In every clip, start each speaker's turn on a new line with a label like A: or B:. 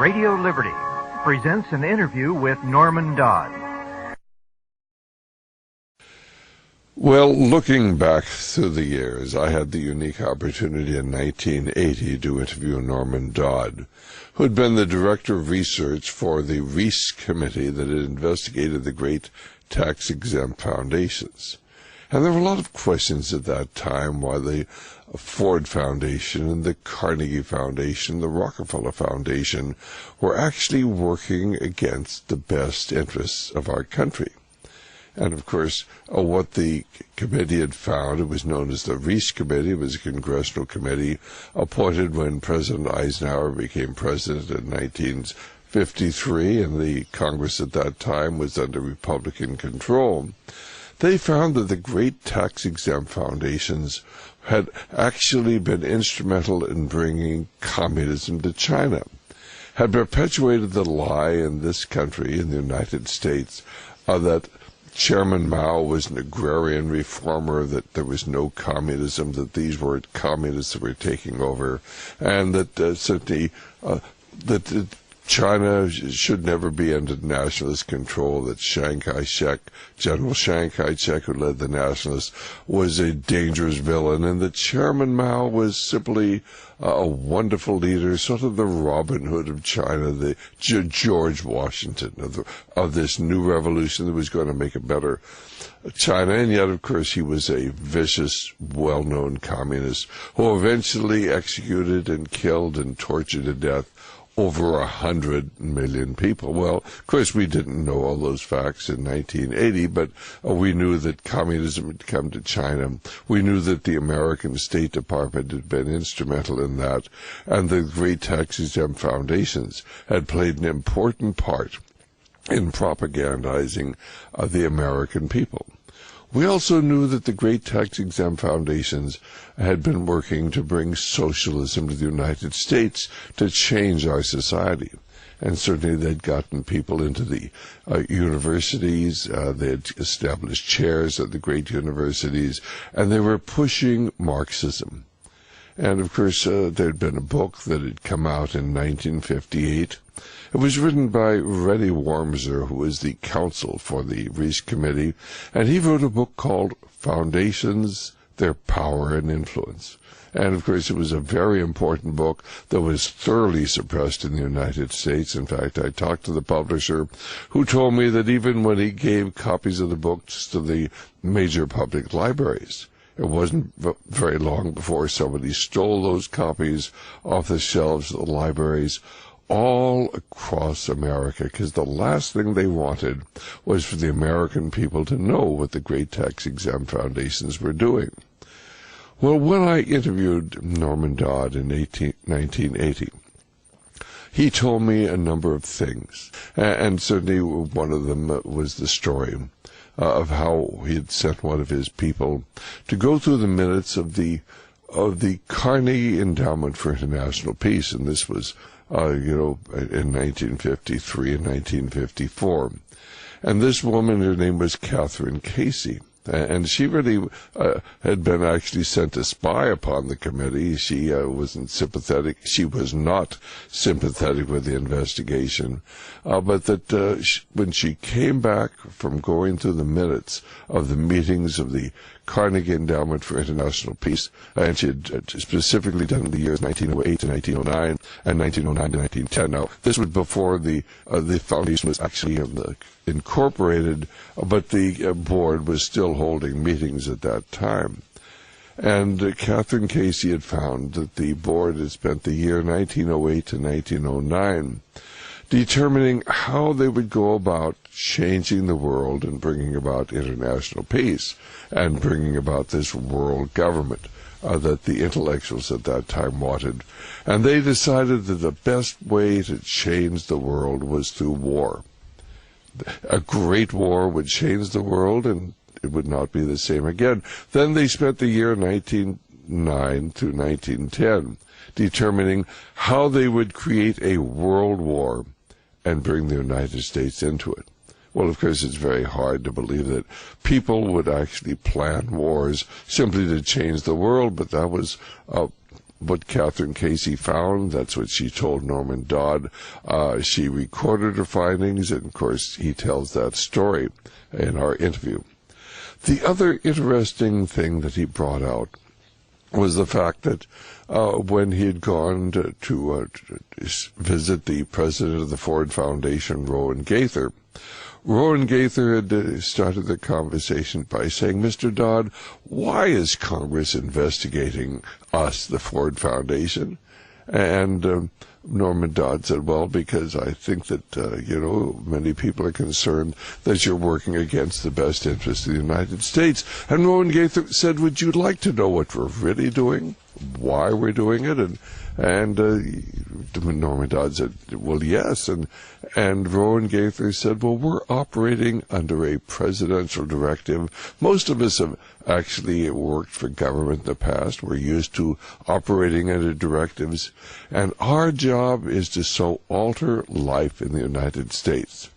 A: Radio Liberty presents an interview with Norman Dodd.
B: Well, looking back through the years, I had the unique opportunity in 1980 to interview Norman Dodd, who had been the director of research for the Reece Committee that had investigated the great tax-exempt foundations. And there were a lot of questions at that time why the Ford Foundation and the Carnegie Foundation, the Rockefeller Foundation, were actually working against the best interests of our country. And, of course, what the committee had found, it was known as the Reece Committee. It was a congressional committee appointed when President Eisenhower became president in 1953, and the Congress at that time was under Republican control. They found that the great tax-exempt foundations had actually been instrumental in bringing communism to China, had perpetuated the lie in this country, in the United States, that Chairman Mao was an agrarian reformer, that there was no communism, that these were communists that were taking over, and that certainly that China should never be under nationalist control, that General Chiang Kai-shek, who led the nationalists, was a dangerous villain, and that Chairman Mao was simply a wonderful leader, sort of the Robin Hood of China, the George Washington of this new revolution that was going to make a better China. And yet, of course, he was a vicious, well-known communist who eventually executed and killed and tortured to death over 100 million people. Well, of course, we didn't know all those facts in 1980, but we knew that communism had come to China. We knew that the American State Department had been instrumental in that, and the great tax-exempt foundations had played an important part in propagandizing the American people. We also knew that the great tax-exempt foundations had been working to bring socialism to the United States to change our society. And certainly they'd gotten people into the universities, they had established chairs at the great universities, and they were pushing Marxism. And, of course, there had been a book that had come out in 1958. It was written by Reddy Wormser, who was the counsel for the Reece Committee, and he wrote a book called Foundations, Their Power and Influence. And, of course, it was a very important book that was thoroughly suppressed in the United States. In fact, I talked to the publisher, who told me that even when he gave copies of the books to the major public libraries, it wasn't very long before somebody stole those copies off the shelves of the libraries all across America, because the last thing they wanted was for the American people to know what the great tax-exempt foundations were doing. Well, when I interviewed Norman Dodd in 1980, he told me a number of things, and certainly one of them was the story of how he had sent one of his people to go through the minutes of the Carnegie Endowment for International Peace, and this was in 1953 and 1954. And this woman, her name was Catherine Casey, and she really had been actually sent to spy upon the committee. She wasn't sympathetic. She was not sympathetic with the investigation, but that when she came back from going through the minutes of the meetings of the Carnegie Endowment for International Peace, and she had specifically done the years 1908 to 1909 and 1909 to 1910. Now, this was before the foundation was actually incorporated, but the board was still holding meetings at that time. And Catherine Casey had found that the board had spent the year 1908 to 1909 determining how they would go about changing the world and bringing about international peace and bringing about this world government that the intellectuals at that time wanted. And they decided that the best way to change the world was through war. A great war would change the world, and it would not be the same again. Then they spent the year 1909 to 1910 determining how they would create a world war and bring the United States into it. Well, of course, it's very hard to believe that people would actually plan wars simply to change the world, but that was what Catherine Casey found. That's what she told Norman Dodd. She recorded her findings, and of course he tells that story in our interview. The other interesting thing that he brought out was the fact that when he had gone to visit the president of the Ford Foundation, Rowan Gaither had started the conversation by saying, "Mr. Dodd, why is Congress investigating us, the Ford Foundation?" And Norman Dodd said, "Well, because I think that, many people are concerned that you're working against the best interests of the United States." And Rowan Gaither said, "Would you like to know what we're really doing? Why we're doing it?" And Norman Dodd said, "Well, yes." And Rowan Gaither said, "Well, we're operating under a presidential directive. Most of us have actually worked for government in the past. We're used to operating under directives. And our job is to so alter life in the United States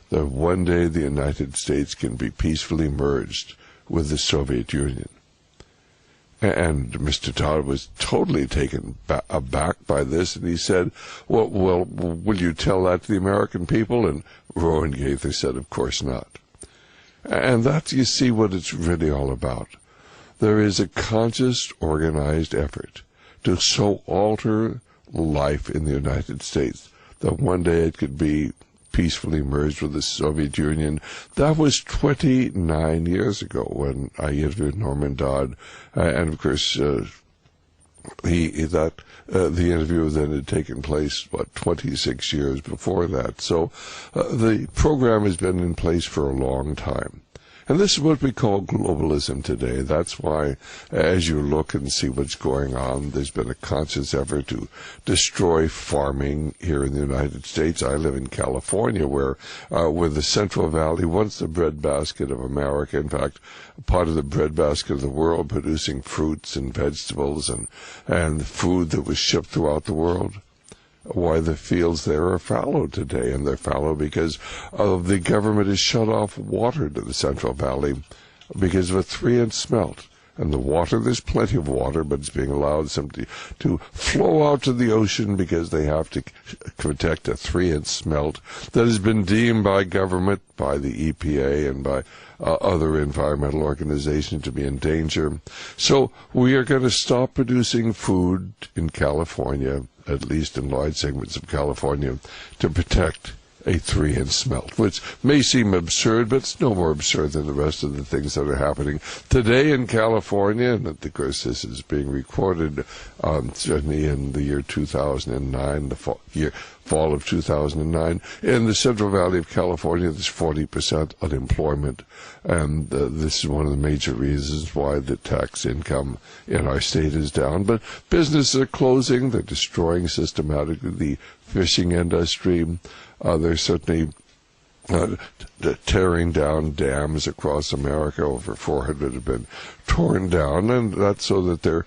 B: that one day the United States can be peacefully merged with the Soviet Union." And Mr. Dodd was totally taken aback by this, and he said, well, will you tell that to the American people? And Rowan Gaither said, "Of course not." And that, you see what it's really all about. There is a conscious, organized effort to so alter life in the United States that one day it could be peacefully merged with the Soviet Union. That was 29 years ago when I interviewed Norman Dodd, and of course the interview then had taken place 26 years before that. So the program has been in place for a long time. And this is what we call globalism today. That's why, as you look and see what's going on, there's been a conscious effort to destroy farming here in the United States. I live in California, where the Central Valley, once the breadbasket of America, in fact, part of the breadbasket of the world, producing fruits and vegetables and food that was shipped throughout the world. Why the fields there are fallow today, and they're fallow because the government has shut off water to the Central Valley because of a 3-inch smelt. And the water, there's plenty of water, but it's being allowed simply to flow out to the ocean because they have to protect a 3-inch smelt that has been deemed by government, by the EPA, and by other environmental organizations to be in danger. So we are going to stop producing food in California, at least in large segments of California, to protect a 3-inch smelt, which may seem absurd, but it's no more absurd than the rest of the things that are happening today in California. And of course, this is being recorded certainly in the year 2009, the fall of 2009. In the Central Valley of California, there's 40% unemployment, and this is one of the major reasons why the tax income in our state is down. But businesses are closing. They're destroying systematically the fishing industry. They're certainly tearing down dams across America. Over 400 have been torn down, and that's so that the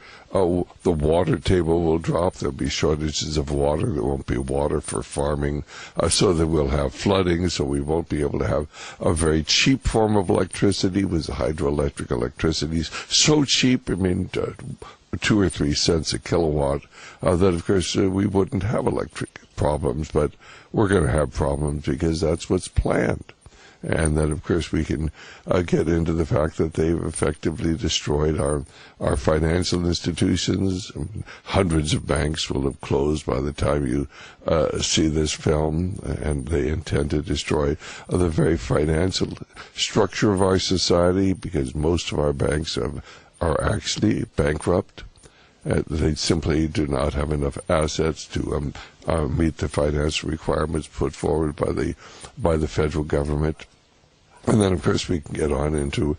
B: water table will drop. There'll be shortages of water. There won't be water for farming, so that we'll have flooding, so we won't be able to have a very cheap form of electricity with hydroelectric electricity. So cheap, 2 or 3 cents a kilowatt, that of course we wouldn't have electric problems, but we're going to have problems because that's what's planned. And then, of course, we can get into the fact that they've effectively destroyed our financial institutions. Hundreds of banks will have closed by the time you see this film, and they intend to destroy the very financial structure of our society because most of our banks are actually bankrupt. They simply do not have enough assets to meet the financial requirements put forward by the federal government. And then, of course, we can get on into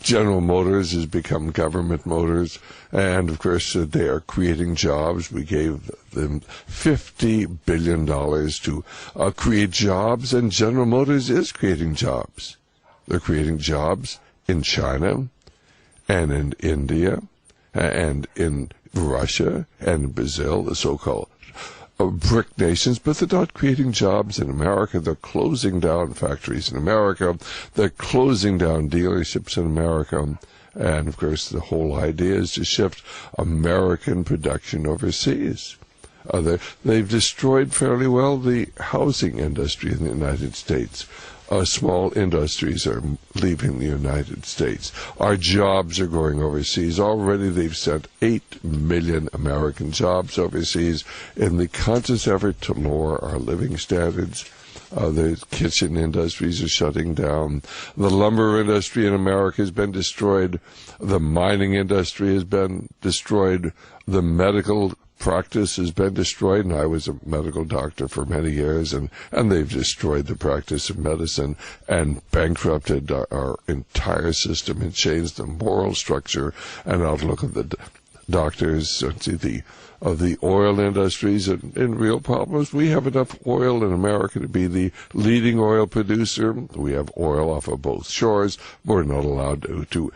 B: General Motors has become Government Motors, and of course they are creating jobs. We gave them $50 billion to create jobs, and General Motors is creating jobs. They're creating jobs in China and in India and in Russia and Brazil, the so-called BRIC nations, but they're not creating jobs in America. They're closing down factories in America. They're closing down dealerships in America. And, of course, the whole idea is to shift American production overseas. They've destroyed fairly well the housing industry in the United States. Small industries are leaving the United States. Our jobs are going overseas. Already they've sent 8 million American jobs overseas in the conscious effort to lower our living standards. The kitchen industries are shutting down. The lumber industry in America has been destroyed. The mining industry has been destroyed. The medical practice has been destroyed, and I was a medical doctor for many years, and they've destroyed the practice of medicine and bankrupted our entire system and changed the moral structure and outlook of the doctors, of the oil industries, and real problems. We have enough oil in America to be the leading oil producer. We have oil off of both shores. We're not allowed to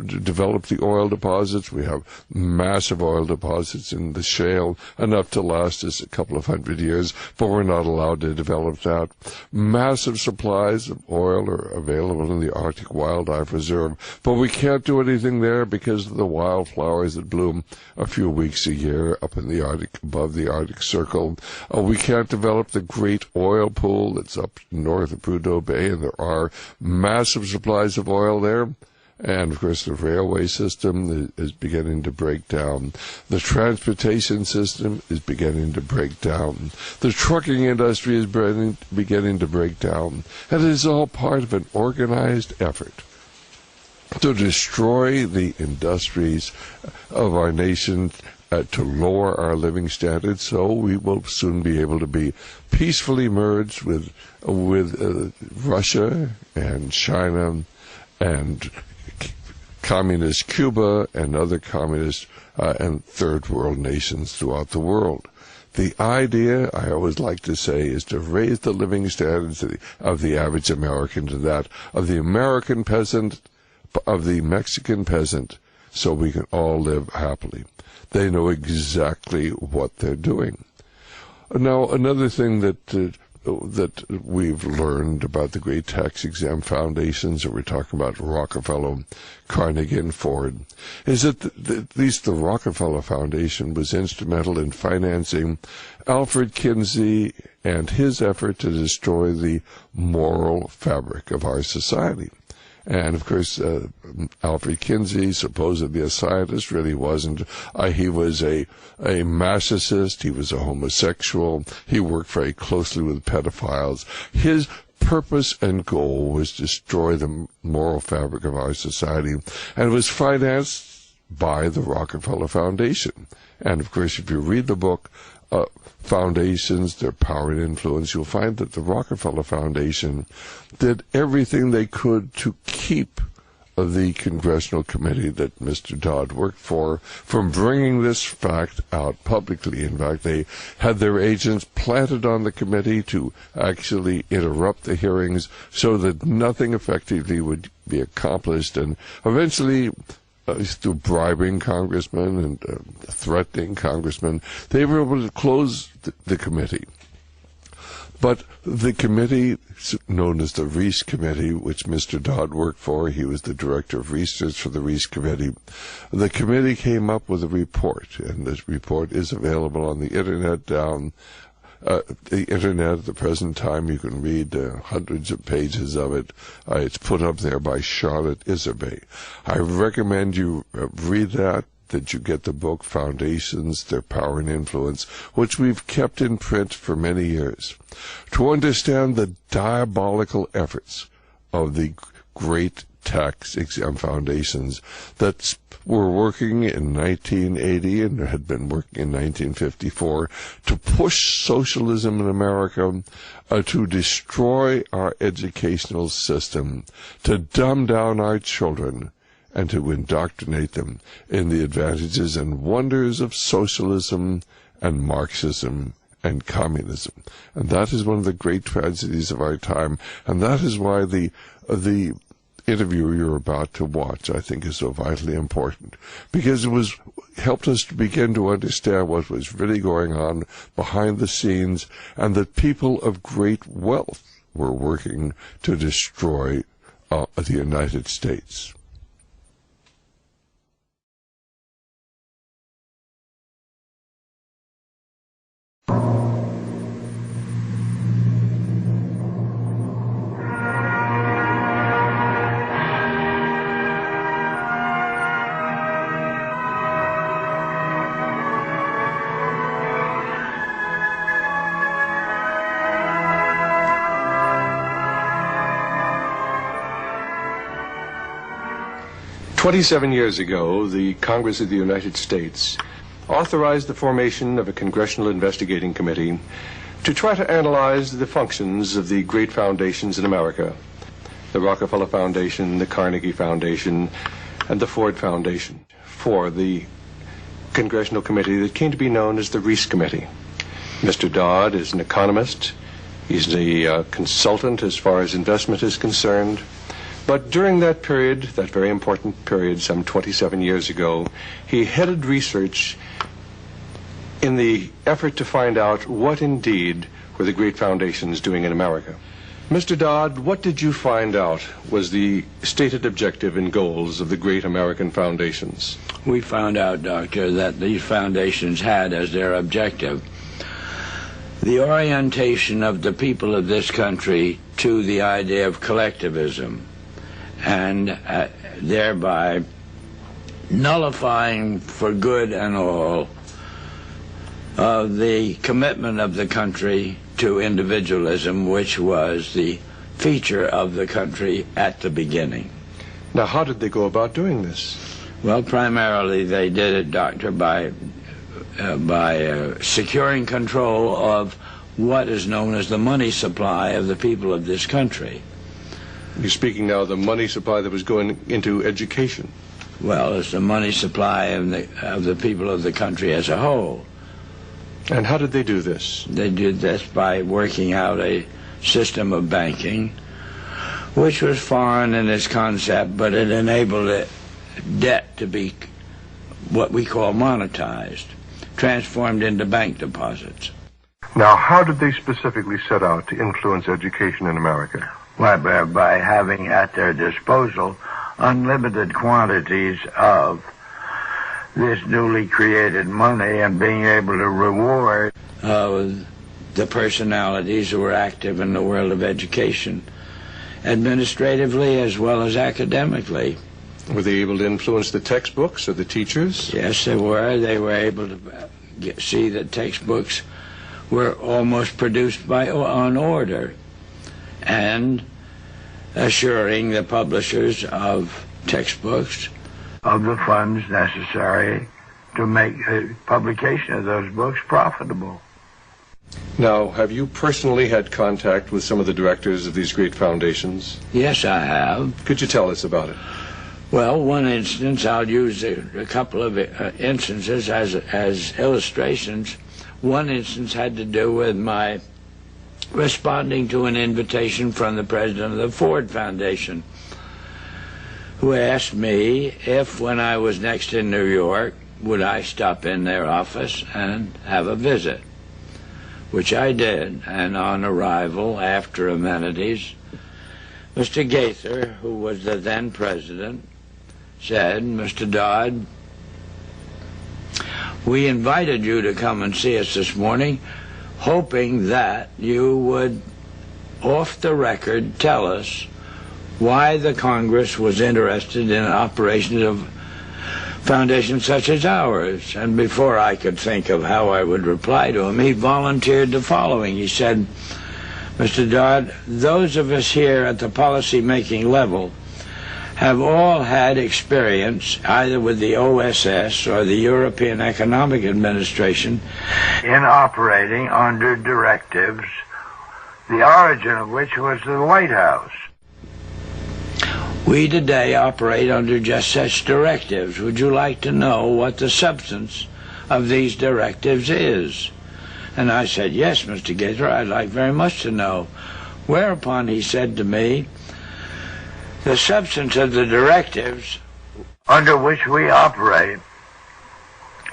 B: develop the oil deposits. We have massive oil deposits in the shale, enough to last us a couple of hundred years, but we're not allowed to develop that. Massive supplies of oil are available in the Arctic Wildlife Reserve, but we can't do anything there because of the wildflowers that bloom a few weeks a year up in the Arctic, above the Arctic Circle. We can't develop the great oil pool that's up north of Prudhoe Bay, and there are massive supplies of oil there. And, of course, the railway system is beginning to break down. The transportation system is beginning to break down. The trucking industry is beginning to break down. And it is all part of an organized effort to destroy the industries of our nation, to lower our living standards, so we will soon be able to be peacefully merged with Russia and China and communist Cuba and other communist and third world nations throughout the world. The idea, I always like to say, is to raise the living standards of the average American to that of the American peasant, of the Mexican peasant, so we can all live happily. They know exactly what they're doing. Now, another thing that we've learned about the great tax-exempt foundations, that we're talking about Rockefeller, Carnegie, and Ford, is that at least the Rockefeller Foundation was instrumental in financing Alfred Kinsey and his effort to destroy the moral fabric of our society. And, of course, Alfred Kinsey, supposedly a scientist, really wasn't. He was a masochist. He was a homosexual. He worked very closely with pedophiles. His purpose and goal was to destroy the moral fabric of our society, and it was financed by the Rockefeller Foundation. And, of course, if you read the book, Foundations, Their Power and Influence, you'll find that the Rockefeller Foundation did everything they could to keep the Congressional Committee that Mr. Dodd worked for from bringing this fact out publicly. In fact, they had their agents planted on the committee to actually interrupt the hearings so that nothing effectively would be accomplished, and eventually through bribing congressmen and threatening congressmen, they were able to close the committee. But the committee, known as the Reece Committee, which Mr. Dodd worked for, he was the director of research for the Reece Committee, the committee came up with a report, and this report is available on the Internet at the present time. You can read hundreds of pages of it. It's put up there by Charlotte Iserbyt. I recommend you read that you get the book Foundations, Their Power and Influence, which we've kept in print for many years, to understand the diabolical efforts of the great tax-exempt foundations that were working in 1980 and had been working in 1954 to push socialism in America, to destroy our educational system, to dumb down our children, and to indoctrinate them in the advantages and wonders of socialism and Marxism and communism. And that is one of the great tragedies of our time, and that is why the interview you're about to watch, I think, is so vitally important, because it helped us to begin to understand what was really going on behind the scenes, and that people of great wealth were working to destroy the United States.
C: 27 years ago, the Congress of the United States authorized the formation of a Congressional Investigating Committee to try to analyze the functions of the great foundations in America, the Rockefeller Foundation, the Carnegie Foundation, and the Ford Foundation, for the Congressional Committee that came to be known as the Reece Committee. Mr. Dodd is an economist. He's a consultant as far as investment is concerned. But during that period, that very important period, some 27 years ago, he headed research in the effort to find out what indeed were the great foundations doing in America. Mr. Dodd, what did you find out was the stated objective and goals of the great American foundations?
D: We found out, Doctor, that these foundations had as their objective the orientation of the people of this country to the idea of collectivism, and thereby nullifying for good and all the commitment of the country to individualism, which was the feature of the country at the beginning.
C: Now, how did they go about doing this?
D: Well, primarily they did it, Doctor, by securing control of what is known as the money supply of the people of this country.
C: You're speaking now of the money supply that was going into education.
D: Well, it's the money supply of the people of the country as a whole.
C: And how did they do this?
D: They did this by working out a system of banking, which was foreign in its concept, but it enabled debt to be what we call monetized, transformed into bank deposits.
E: Now, how did they specifically set out to influence education in America?
F: Well, by having at their disposal unlimited quantities of this newly created money and being able to reward
D: the personalities who were active in the world of education, administratively as well as academically.
C: Were they able to influence the textbooks or the teachers?
D: Yes, they were. They were able to see that textbooks were almost produced on order, and assuring the publishers of textbooks
F: of the funds necessary to make publication of those books profitable.
C: Now, have you personally had contact with some of the directors of these great foundations?
D: Yes, I have.
C: Could you tell us about it?
D: Well, one instance, I'll use a couple of instances as illustrations. One instance had to do with my responding to an invitation from the president of the Ford Foundation, who asked me if, when I was next in New York, would I stop in their office and have a visit, which I did. And on arrival, after amenities, Mr. Gaither, who was the then president, said, "Mr. Dodd, we invited you to come and see us this morning, hoping that you would, off the record, tell us why the Congress was interested in operations of foundations such as ours." And before I could think of how I would reply to him, he volunteered the following. He said, "Mr. Dodd, those of us here at the policy-making level have all had experience either with the OSS or the European Economic Administration
F: in operating under directives, the origin of which was the White House.
D: We today operate under just such directives. Would you like to know what the substance of these directives is?" And I said, "Yes, Mr. Gaither, I'd like very much to know." Whereupon he said to me, "The substance of the directives
F: under which we operate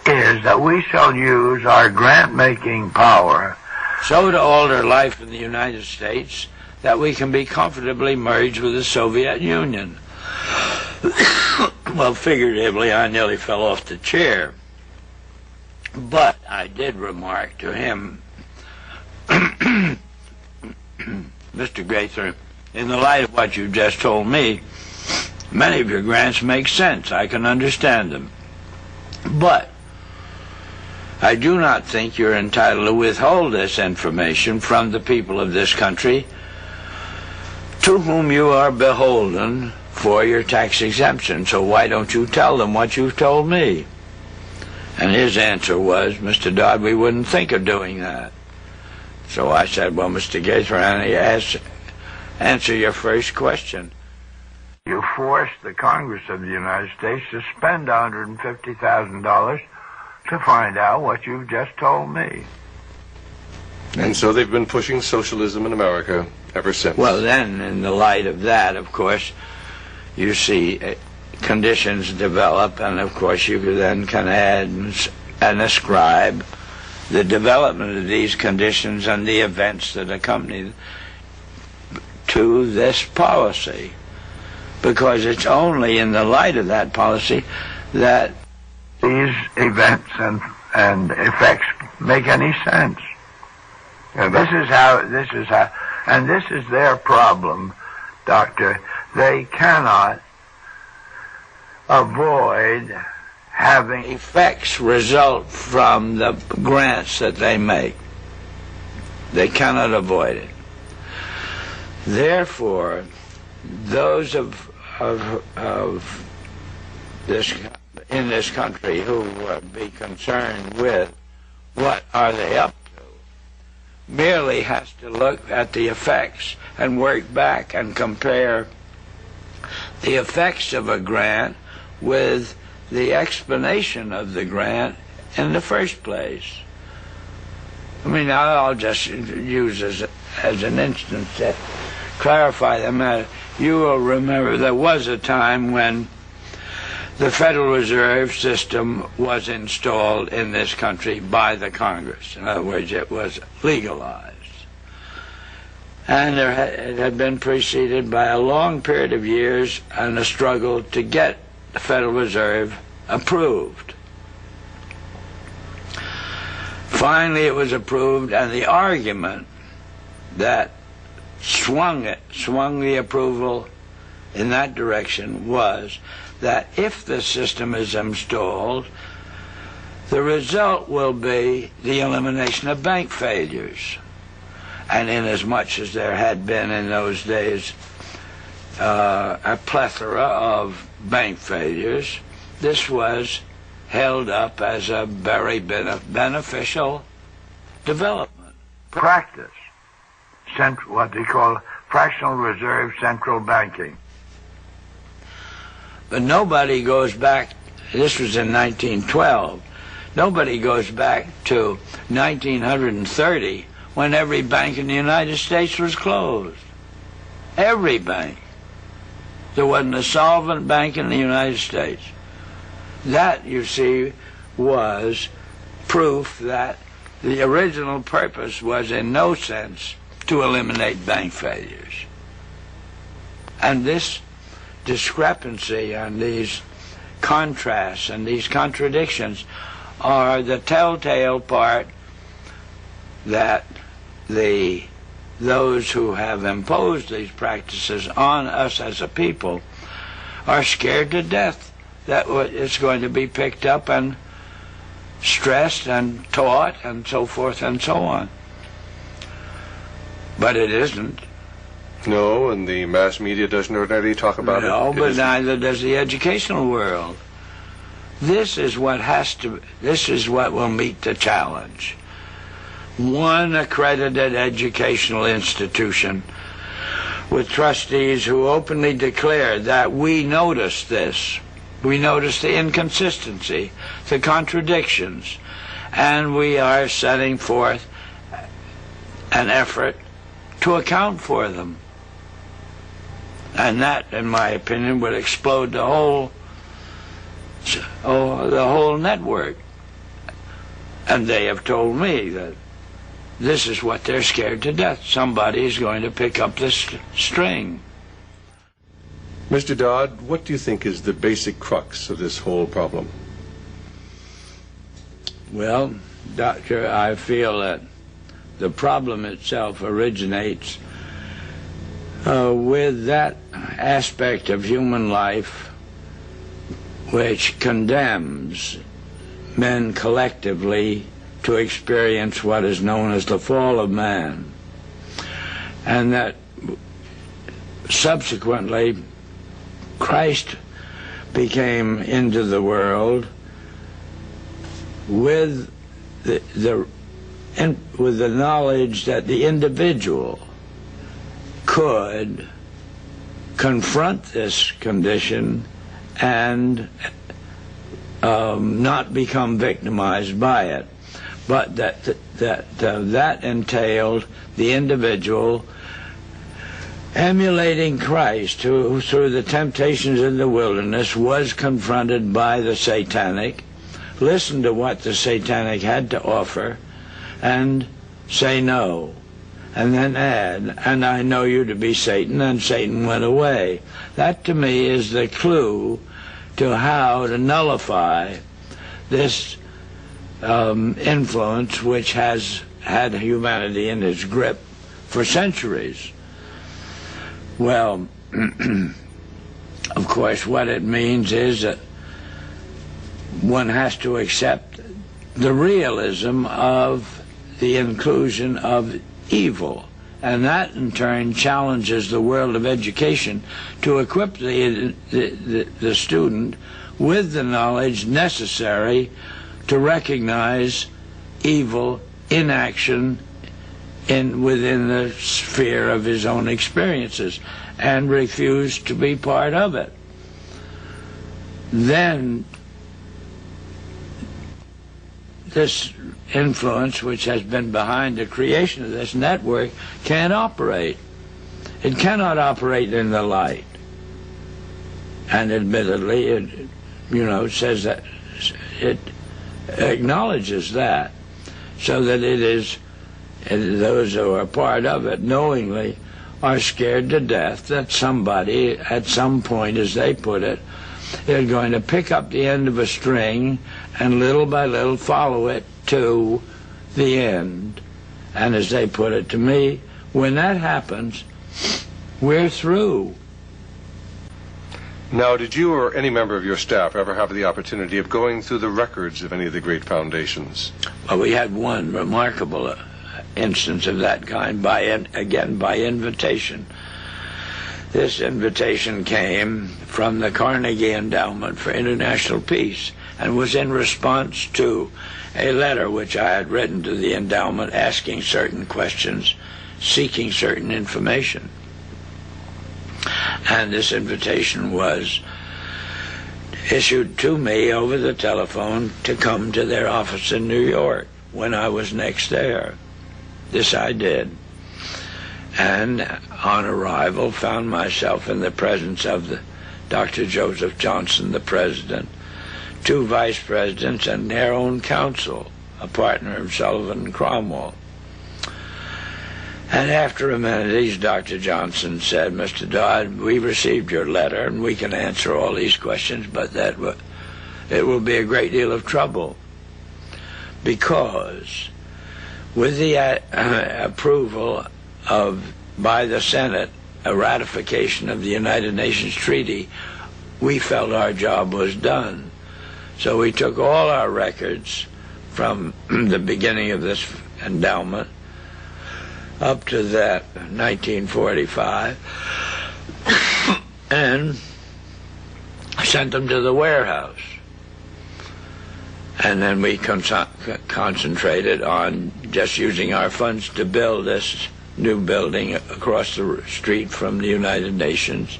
F: is that we shall use our grant-making power
D: so to alter life in the United States that we can be comfortably merged with the Soviet Union." Well, figuratively, I nearly fell off the chair. But I did remark to him, "Mr. Gaither, in the light of what you've just told me, many of your grants make sense. I can understand them. But I do not think you're entitled to withhold this information from the people of this country, to whom you are beholden for your tax exemption, so why don't you tell them what you've told me? And his answer was, Mr. Dodd, we wouldn't think of doing that. So I said, well, Mr. Gates, answer your first question.
F: You forced the Congress of the United States to spend $150,000 to find out what you've just told me.
C: And so they've been pushing socialism in America ever since.
D: Well, then, in the light of that, of course, you see conditions develop, and of course you then can add and ascribe the development of these conditions and the events that accompany to this policy. Because it's only in the light of that policy that
F: these events and effects make any sense. And this is their problem, Doctor. They cannot avoid having
D: effects result from the grants that they make. They cannot avoid it. Therefore, those of this in this country who be concerned with what are they up to merely has to look at the effects and work back and compare the effects of a grant with the explanation of the grant in the first place. I mean, I'll just use as an instance to clarify the matter. You will remember there was a time when the Federal Reserve System was installed in this country by the Congress. In other words, it was legalized. And it had been preceded by a long period of years and a struggle to get the Federal Reserve approved. Finally, it was approved, and the argument that swung the approval in that direction was that if the system is installed, the result will be the elimination of bank failures. And inasmuch as there had been in those days a plethora of bank failures, this was held up as a very beneficial development.
F: Practice, what they call fractional reserve central banking.
D: But nobody goes back, this was in 1912, nobody goes back to 1930 when every bank in the United States was closed. Every bank. There wasn't a solvent bank in the United States. That, you see, was proof that the original purpose was in no sense to eliminate bank failures. And this discrepancy and these contrasts and these contradictions are the telltale part that those who have imposed these practices on us as a people are scared to death that it's going to be picked up and stressed and taught and so forth and so on. But it isn't.
C: No, and the mass media doesn't ordinarily talk about it.
D: No, but neither does the educational world. This is what will meet the challenge. One accredited educational institution with trustees who openly declare that we notice this. We notice the inconsistency, the contradictions, and we are setting forth an effort to account for them. And that, in my opinion, would explode the whole network. And they have told me that this is what they're scared to death. Somebody is going to pick up this string.
C: Mr. Dodd, what do you think is the basic crux of this whole problem?
D: Well, Doctor, I feel that the problem itself originates with that aspect of human life which condemns men collectively to experience what is known as the fall of man, and that subsequently Christ became into the world with the knowledge that the individual could confront this condition and not become victimized by it, but that entailed the individual emulating Christ, who through the temptations in the wilderness was confronted by the satanic, listened to what the satanic had to offer, and say no, and then add, and I know you to be Satan, and Satan went away. That to me is the clue to how to nullify this influence which has had humanity in its grip for centuries. Well, of course, what it means is that one has to accept the realism of the inclusion of evil, and that in turn challenges the world of education to equip the student with the knowledge necessary to recognize evil in action within the sphere of his own experiences and refuse to be part of it. Then this influence which has been behind the creation of this network can't operate. It cannot operate in the light. And admittedly, it says that it acknowledges that, so that it is, those who are part of it knowingly are scared to death that somebody at some point, as they put it, is going to pick up the end of a string and little by little follow it to the end. And as they put it to me, when that happens, we're through.
C: Now, did you or any member of your staff ever have the opportunity of going through the records of any of the great foundations?
D: Well, we had one remarkable instance of that kind, again by invitation. This invitation came from the Carnegie Endowment for International Peace and was in response to a letter which I had written to the endowment asking certain questions, seeking certain information. And this invitation was issued to me over the telephone to come to their office in New York when I was next there. This I did, and on arrival found myself in the presence of Dr. Joseph Johnson, the president, two vice presidents, and their own counsel, a partner of Sullivan and Cromwell. And after amenities, Dr. Johnson said, "Mr. Dodd, we received your letter, and we can answer all these questions, but it will be a great deal of trouble, because with the approval by the Senate, a ratification of the United Nations Treaty, we felt our job was done. So we took all our records from the beginning of this endowment up to that 1945 and sent them to the warehouse. And then we concentrated on just using our funds to build this new building across the street from the United Nations,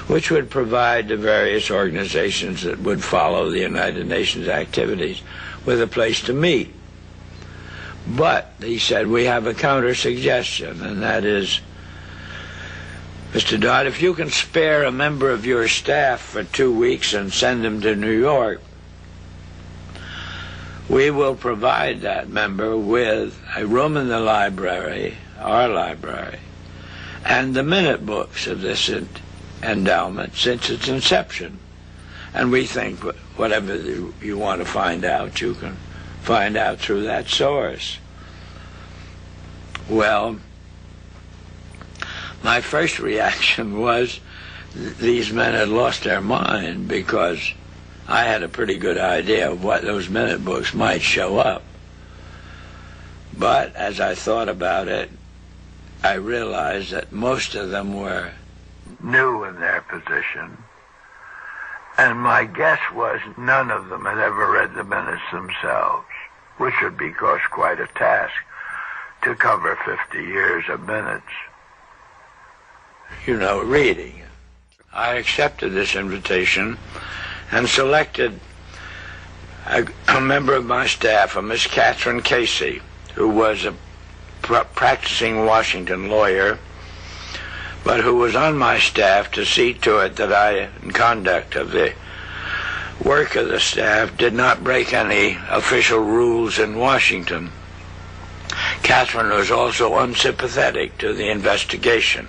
D: which would provide the various organizations that would follow the United Nations activities with a place to meet. But, he said, we have a counter-suggestion, and that is, Mr. Dodd, if you can spare a member of your staff for 2 weeks and send them to New York, we will provide that member with a room in the library, our library, and the minute books of this endowment since its inception. And we think whatever you want to find out, you can find out through that source. Well, my first reaction was these men had lost their mind, because I had a pretty good idea of what those minute books might show up. But as I thought about it, I realized that most of them were
F: new in their position. And my guess was none of them had ever read the minutes themselves, which would be, of course, quite a task to cover 50 years of minutes.
D: You know, reading. I accepted this invitation and selected a member of my staff, a Miss Catherine Casey, who was a practicing Washington lawyer, but who was on my staff to see to it that I, in conduct of the work of the staff, did not break any official rules in Washington. Catherine was also unsympathetic to the investigation.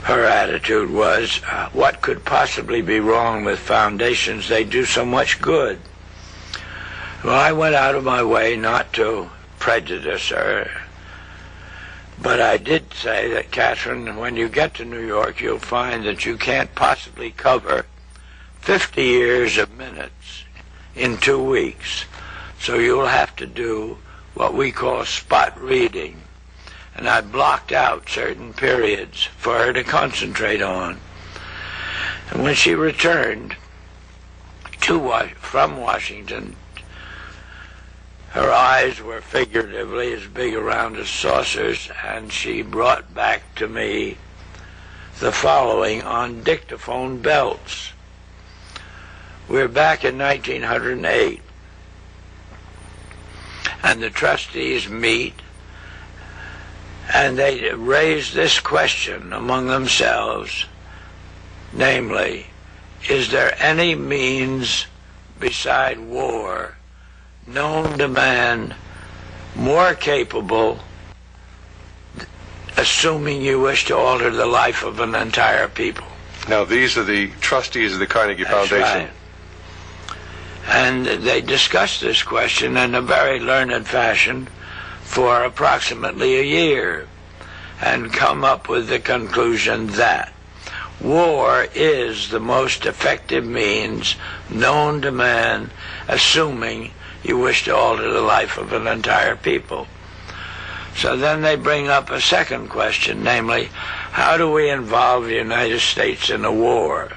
D: Her attitude was, what could possibly be wrong with foundations? They do so much good. Well, I went out of my way not to prejudice her, but I did say that, Catherine, when you get to New York, you'll find that you can't possibly cover 50 years of minutes in 2 weeks. So you'll have to do what we call spot reading. And I blocked out certain periods for her to concentrate on. And when she returned from Washington, her eyes were figuratively as big around as saucers, and she brought back to me the following on dictaphone belts. We're back in 1908, and the trustees meet, and they raise this question among themselves, namely, is there any means beside war known to man more capable, assuming you wish to alter the life of an entire people?
C: Now, these are the trustees of the Carnegie
D: That's
C: Foundation.
D: right. And they discussed this question in a very learned fashion for approximately a year and come up with the conclusion that war is the most effective means known to man, assuming you wish to alter the life of an entire people. So then they bring up a second question, namely, how do we involve the United States in a war?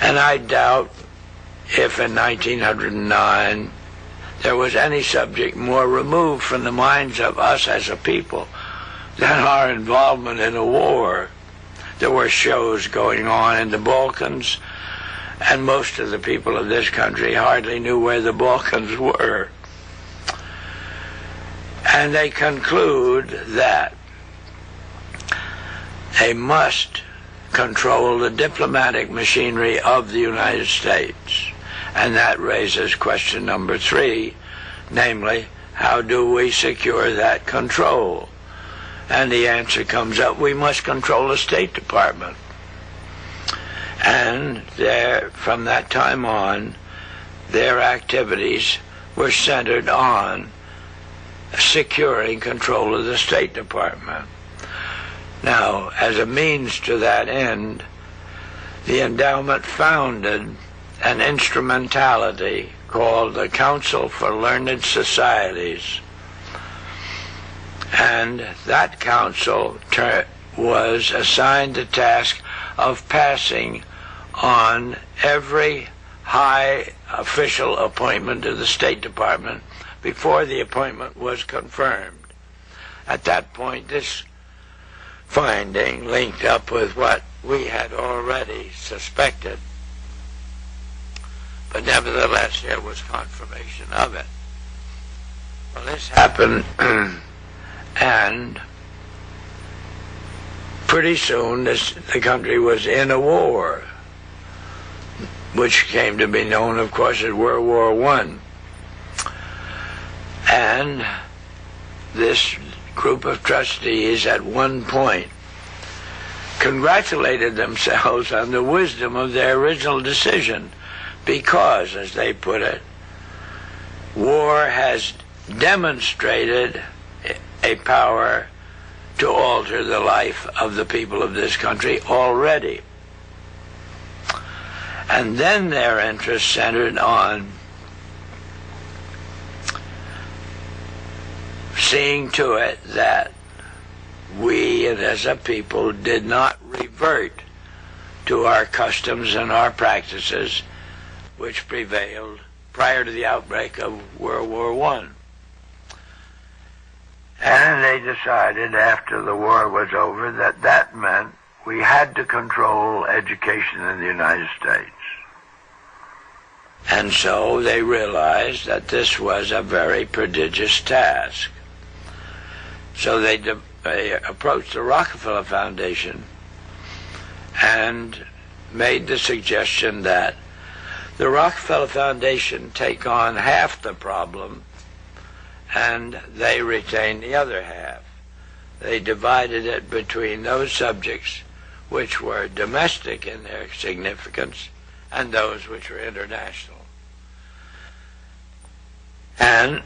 D: And I doubt if in 1909 there was any subject more removed from the minds of us as a people than our involvement in a war. There were shows going on in the Balkans, and most of the people of this country hardly knew where the Balkans were. And they conclude that they must control the diplomatic machinery of the United States. And that raises question number 3, namely, how do we secure that control? And the answer comes up, we must control the State Department. And from that time on, their activities were centered on securing control of the State Department. Now, as a means to that end, the endowment founded an instrumentality called the Council for Learned Societies. And that council was assigned the task of passing on every high official appointment to the State Department before the appointment was confirmed. At that point, this finding linked up with what we had already suspected. But nevertheless, there was confirmation of it. Well, this happened, and pretty soon the country was in a war, which came to be known, of course, as World War I. And this group of trustees at one point congratulated themselves on the wisdom of their original decision because, as they put it, war has demonstrated a power to alter the life of the people of this country already. And then their interest centered on seeing to it that we as a people did not revert to our customs and our practices which prevailed prior to the outbreak of World War I.
F: And they decided after the war was over that that meant we had to control education in the United States.
D: And so they realized that this was a very prodigious task. So they approached the Rockefeller Foundation and made the suggestion that the Rockefeller Foundation take on half the problem and they retain the other half. They divided it between those subjects which were domestic in their significance and those which were international. And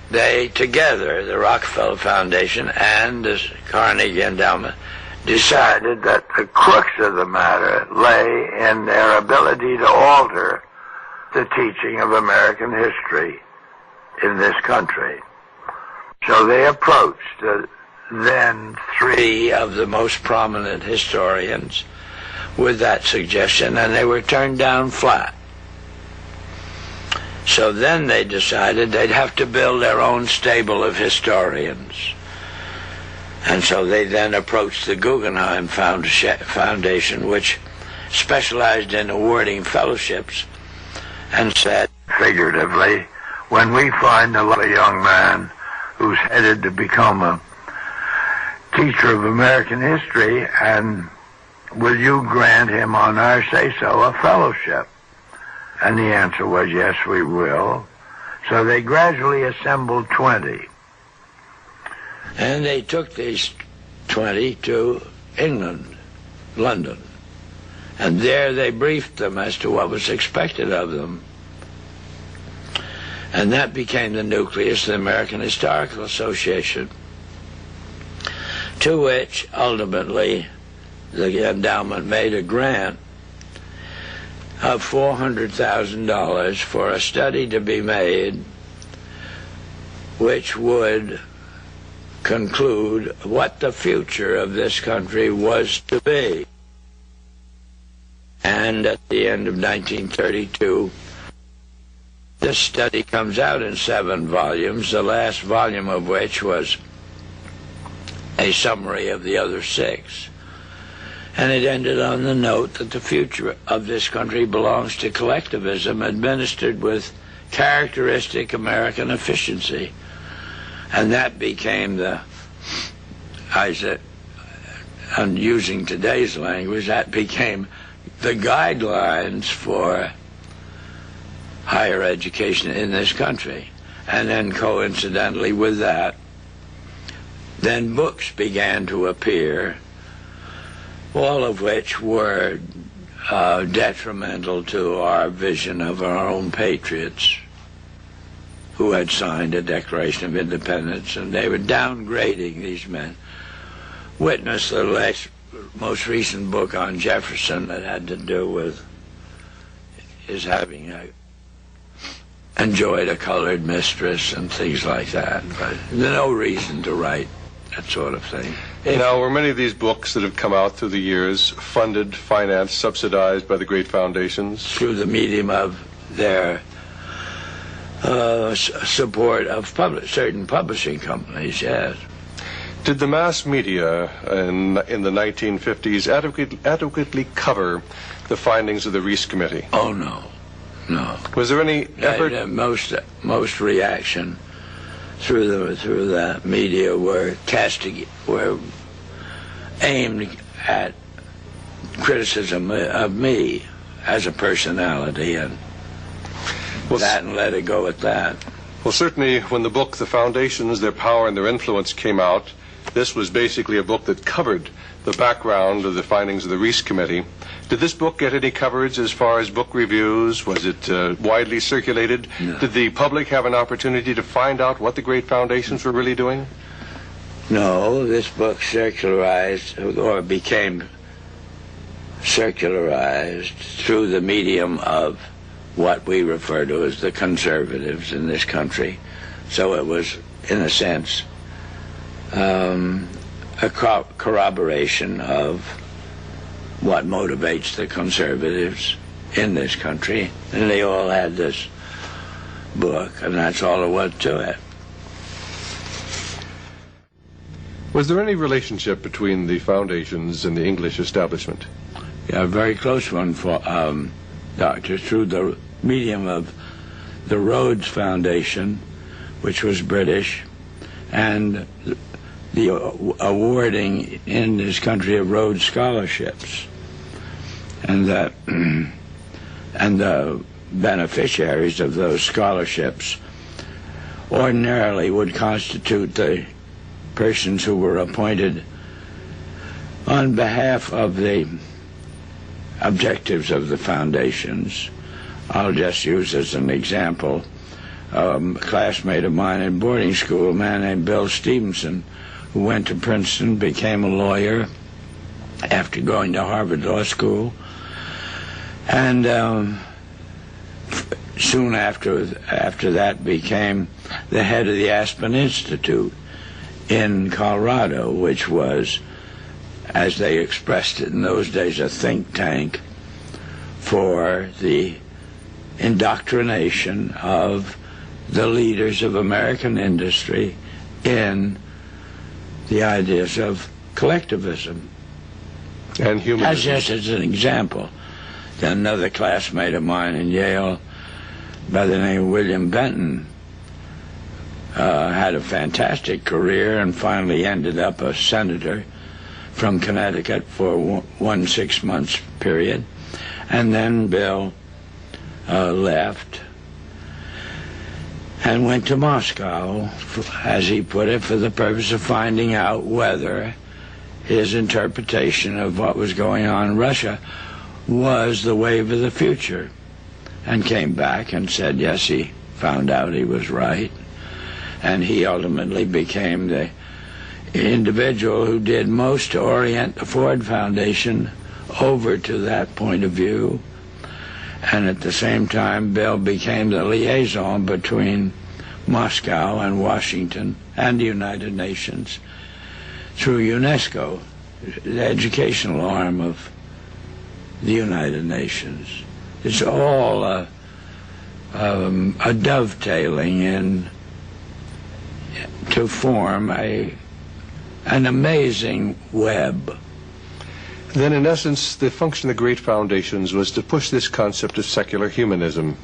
D: they together, the Rockefeller Foundation and the Carnegie Endowment, decided that the crux of the matter lay in their ability to alter the teaching of American history in this country. So they approached then three of the most prominent historians with that suggestion, and they were turned down flat. So then they decided they'd have to build their own stable of historians. And so they then approached the Guggenheim Foundation, which specialized in awarding fellowships, and said, figuratively, when we find a young man who's headed to become a teacher of American history, and will you grant him on our say-so a fellowship? And the answer was, yes, we will. So they gradually assembled 20. And they took these 20 to England, London. And there they briefed them as to what was expected of them. And that became the nucleus of the American Historical Association, to which ultimately the endowment made a grant of $400,000 for a study to be made which would conclude what the future of this country was to be. And at the end of 1932, this study comes out in 7 volumes, the last volume of which was a summary of the other 6. And it ended on the note that the future of this country belongs to collectivism administered with characteristic American efficiency. And that became the, and using today's language, that became the guidelines for higher education in this country. And then coincidentally with that, then books began to appear, all of which were detrimental to our vision of our own patriots who had signed a Declaration of Independence, and they were downgrading these men. Witness the most recent book on Jefferson that had to do with his having enjoyed a colored mistress and things like that. But there's no reason to write that sort of thing.
C: Now, were many of these books that have come out through the years funded, financed, subsidized by the great foundations?
D: Through the medium of their support of certain publishing companies, yes.
C: Did the mass media in the 1950s adequately cover the findings of the Reece Committee?
D: Oh, no. No.
C: Was there any effort?
D: Most reaction through the media were aimed at criticism of me as a personality, and and let it go at that.
C: Well, certainly when the book, The Foundations, Their Power and Their Influence, came out, this was basically a book that covered the background of the findings of the Reece Committee. Did this book get any coverage as far as book reviews? Was it widely circulated?
D: No.
C: Did the public have an opportunity to find out what the great foundations were really doing?
D: No, this book circularized, or became circularized, through the medium of what we refer to as the conservatives in this country. So it was, in a sense, a corroboration of what motivates the conservatives in this country, and they all had this book, and that's all there was to it.
C: Was there any relationship between the foundations and the English establishment?
D: Yeah, a very close one, for Doctor, through the medium of the Rhodes Foundation, which was British, and the awarding in this country of Rhodes scholarships, and the beneficiaries of those scholarships ordinarily would constitute the persons who were appointed on behalf of the objectives of the foundations. I'll just use as an example a classmate of mine in boarding school, a man named Bill Stevenson, who went to Princeton, became a lawyer after going to Harvard Law School, and soon after that became the head of the Aspen Institute in Colorado, which was, as they expressed it in those days, a think tank for the indoctrination of the leaders of American industry in the ideas of collectivism.
C: And humanism.
D: As just as an example, then another classmate of mine in Yale by the name of William Benton had a fantastic career and finally ended up a senator from Connecticut for one 6-month period. And then Bill left and went to Moscow, as he put it, for the purpose of finding out whether his interpretation of what was going on in Russia was the wave of the future, and came back and said yes, he found out he was right, and he ultimately became the individual who did most to orient the Ford Foundation over to that point of view. And at the same time, Bill became the liaison between Moscow and Washington and the United Nations through UNESCO, the educational arm of the United Nations. It's all a dovetailing in to form an amazing web.
C: Then, in essence, the function of the great foundations was to push this concept of secular humanism.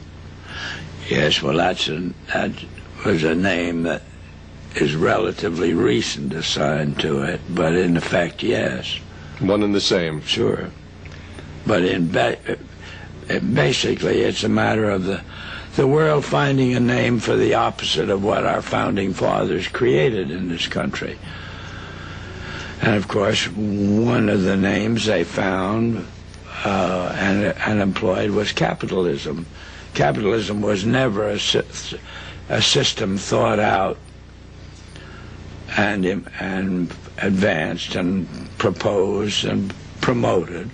D: Yes, well, that was a name that is relatively recent assigned to it, but in effect, yes.
C: One and the same.
D: Sure. But basically, it's a matter of the world finding a name for the opposite of what our founding fathers created in this country. And of course, one of the names they found and employed was capitalism. Capitalism was never a system thought out and advanced and proposed and promoted.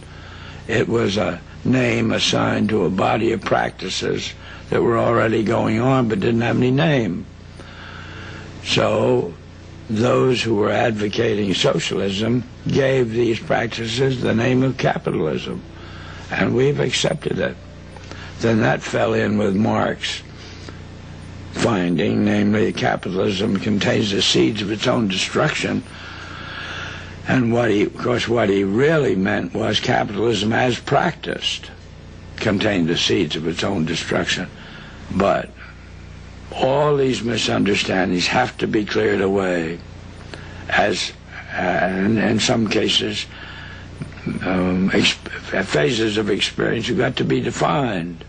D: It was a name assigned to a body of practices that were already going on but didn't have any name. So those who were advocating socialism gave these practices the name of capitalism, and we've accepted it. Then that fell in with Marx finding, namely, capitalism contains the seeds of its own destruction. And what he really meant was capitalism as practiced contained the seeds of its own destruction. But all these misunderstandings have to be cleared away, as and in some cases phases of experience have got to be defined.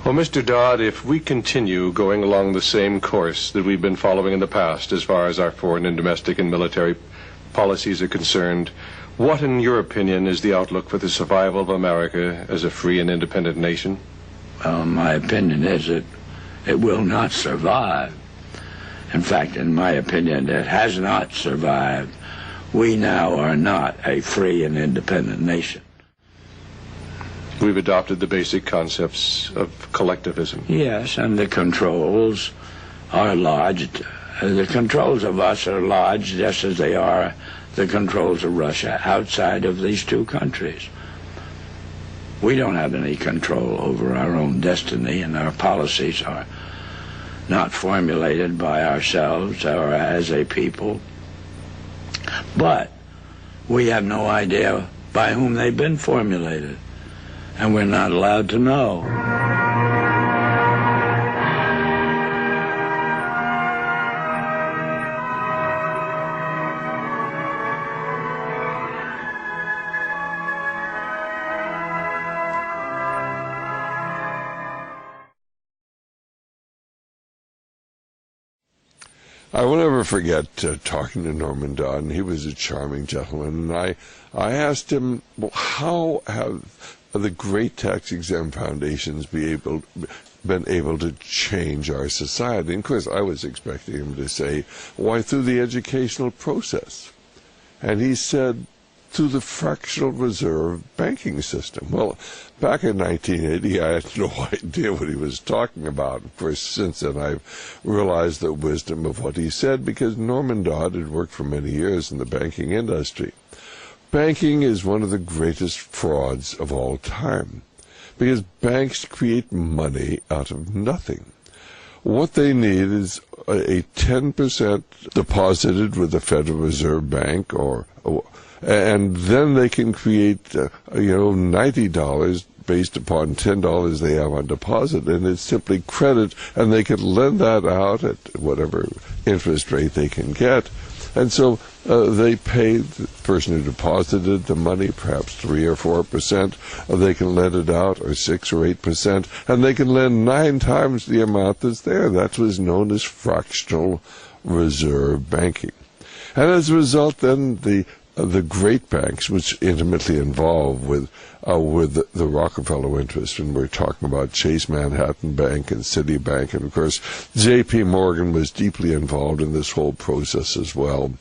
C: Well, Mr. Dodd, if we continue going along the same course that we've been following in the past as far as our foreign and domestic and military policies are concerned, what, in your opinion, is the outlook for the survival of America as a free and independent nation?
D: My opinion is that it will not survive. In fact, in my opinion, it has not survived. We now are not a free and independent nation.
C: We've adopted the basic concepts of collectivism.
D: Yes, and the controls are lodged. The controls of us are lodged just as they are the controls of Russia outside of these two countries. We don't have any control over our own destiny, and our policies are not formulated by ourselves or as a people. But we have no idea by whom they've been formulated, and we're not allowed to know.
B: I will never forget talking to Norman Dodd, and he was a charming gentleman, and I asked him, well, how have the great tax-exempt foundations been able to change our society? And of course, I was expecting him to say, why, through the educational process. And he said, through the fractional reserve banking system. Well, back in 1980, I had no idea what he was talking about. Of course, since then, I've realized the wisdom of what he said, because Norman Dodd had worked for many years in the banking industry. Banking is one of the greatest frauds of all time, because banks create money out of nothing. What they need is a 10% deposited with the Federal Reserve Bank, and then they can create, $90 based upon $10 they have on deposit, and it's simply credit, and they can lend that out at whatever interest rate they can get. And so they pay the person who deposited the money perhaps 3 or 4%, or they can lend it out, or 6 or 8%, and they can lend 9 times the amount that's there. That was known as fractional reserve banking. And as a result, then the great banks, which intimately involved with the Rockefeller interest, and we're talking about Chase Manhattan Bank and Citibank, and of course J.P. Morgan was deeply involved in this whole process as well.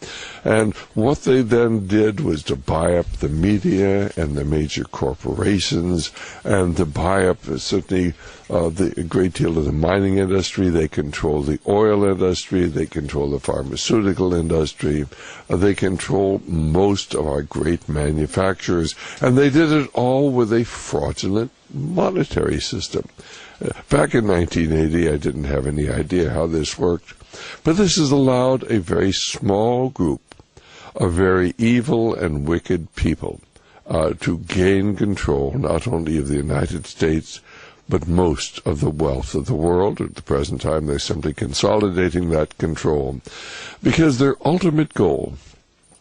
B: And what they then did was to buy up the media and the major corporations, and to buy up certainly a great deal of the mining industry. They control the oil industry, they control the pharmaceutical industry, they control most of our great manufacturers, and they did it all with a fraudulent monetary system. Back in 1980, I didn't have any idea how this worked, but this has allowed a very small group of very evil and wicked people to gain control not only of the United States, but most of the wealth of the world. At the present time, they're simply consolidating that control, because their ultimate goal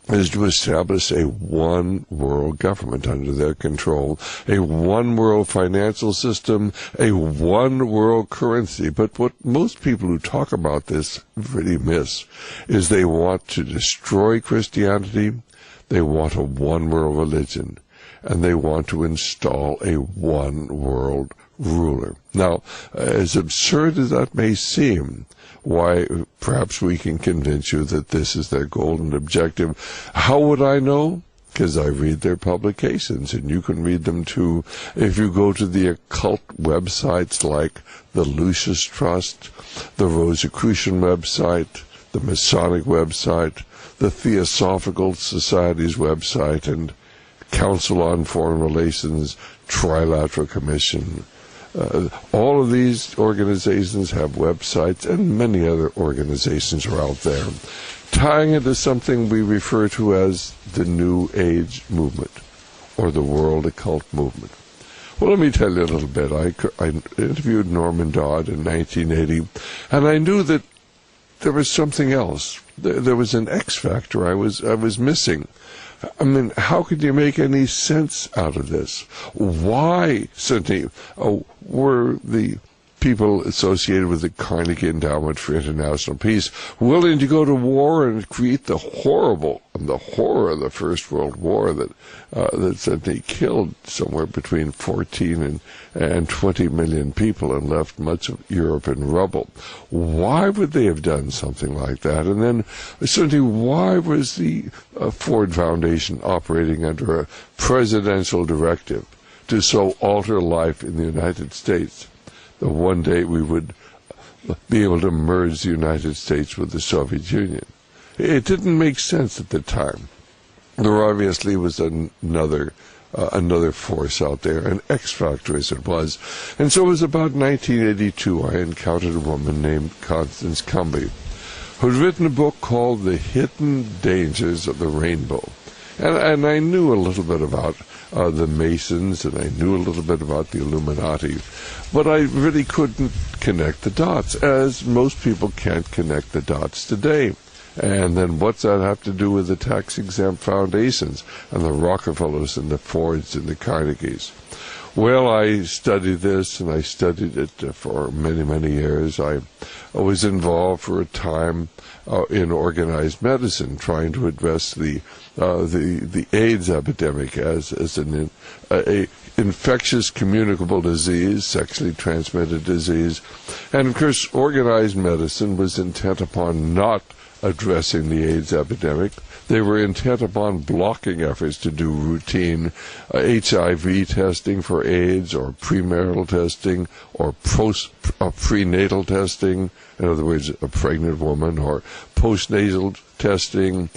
B: is to establish a one-world government under their control, a one-world financial system, a one-world currency. But what most people who talk about this really miss is they want to destroy Christianity, they want a one-world religion, and they want to install a one-world ruler. Now, as absurd as that may seem, why, perhaps we can convince you that this is their golden objective. How would I know? Because I read their publications, and you can read them too. If you go to the occult websites like the Lucis Trust, the Rosicrucian website, the Masonic website, the Theosophical Society's website, and Council on Foreign Relations, Trilateral Commission, all of these organizations have websites, and many other organizations are out there, tying into something we refer to as the New Age movement, or the World Occult Movement. Well, let me tell you a little bit. I interviewed Norman Dodd in 1980, and I knew that there was something else. There was an X factor I was missing. I mean, how could you make any sense out of this? Why, certainly, were the people associated with the Carnegie Endowment for International Peace willing to go to war and create the horror of the First World War that said they killed somewhere between 14 and 20 million people and left much of Europe in rubble? Why would they have done something like that? And then, certainly, why was the Ford Foundation operating under a presidential directive to so alter life in the United States that one day we would be able to merge the United States with the Soviet Union? It didn't make sense at the time. there obviously was another force out there, an X factor as it was. And so it was about 1982 I encountered a woman named Constance Cumby, who'd written a book called The Hidden Dangers of the Rainbow. And I knew a little bit about the Masons, and I knew a little bit about the Illuminati, but I really couldn't connect the dots, as most people can't connect the dots today. And then what's that have to do with the tax-exempt foundations and the Rockefellers and the Fords and the Carnegies? Well, I studied this, and I studied it for many, many years. I was involved for a time in organized medicine, trying to address the AIDS epidemic as an infectious communicable disease, sexually transmitted disease. And of course, organized medicine was intent upon not addressing the AIDS epidemic. They were intent upon blocking efforts to do routine HIV testing for AIDS, or premarital testing, or prenatal testing, in other words, a pregnant woman, or postnatal testing.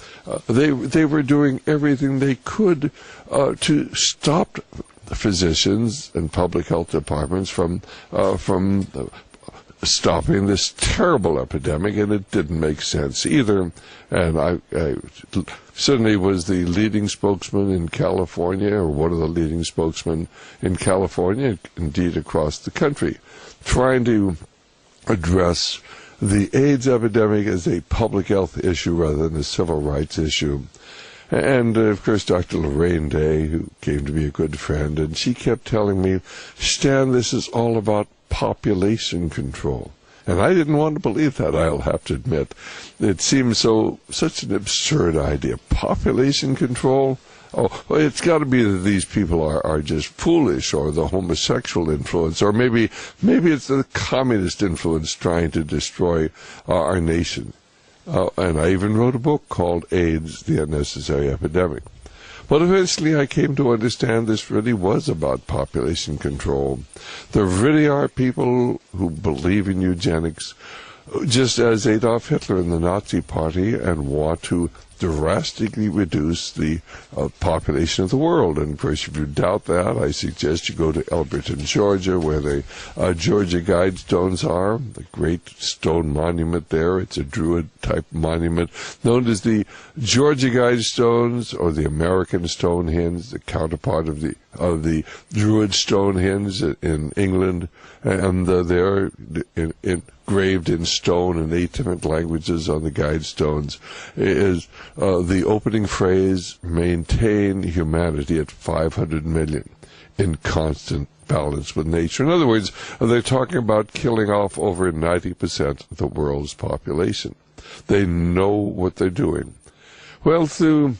B: They were doing everything they could to stop physicians and public health departments from stopping this terrible epidemic, and it didn't make sense either. And I certainly was the leading spokesman in California, or one of the leading spokesmen in California, indeed across the country, trying to address the AIDS epidemic as a public health issue rather than a civil rights issue. And, of course, Dr. Lorraine Day, who came to be a good friend, and she kept telling me, Stan, this is all about population control. And I didn't want to believe that, I'll have to admit. It seemed such an absurd idea. Population control? Oh, well, it's got to be that these people are just foolish, or the homosexual influence, or maybe it's the communist influence trying to destroy our nation. And I even wrote a book called AIDS, the Unnecessary Epidemic. But eventually I came to understand this really was about population control. There really are people who believe in eugenics, just as Adolf Hitler in the Nazi Party, and want to drastically reduce the population of the world. And of course, if you doubt that, I suggest you go to Elberton, Georgia, where the Georgia Guidestones are, the great stone monument there. It's a Druid-type monument known as the Georgia Guidestones, or the American Stonehenge, the counterpart of the Druid Stonehenge in England. And they're engraved in stone in 8 different languages on the Guidestones is the opening phrase, maintain humanity at 500 million in constant balance with nature. In other words, they're talking about killing off over 90% of the world's population. They know what they're doing. Well, through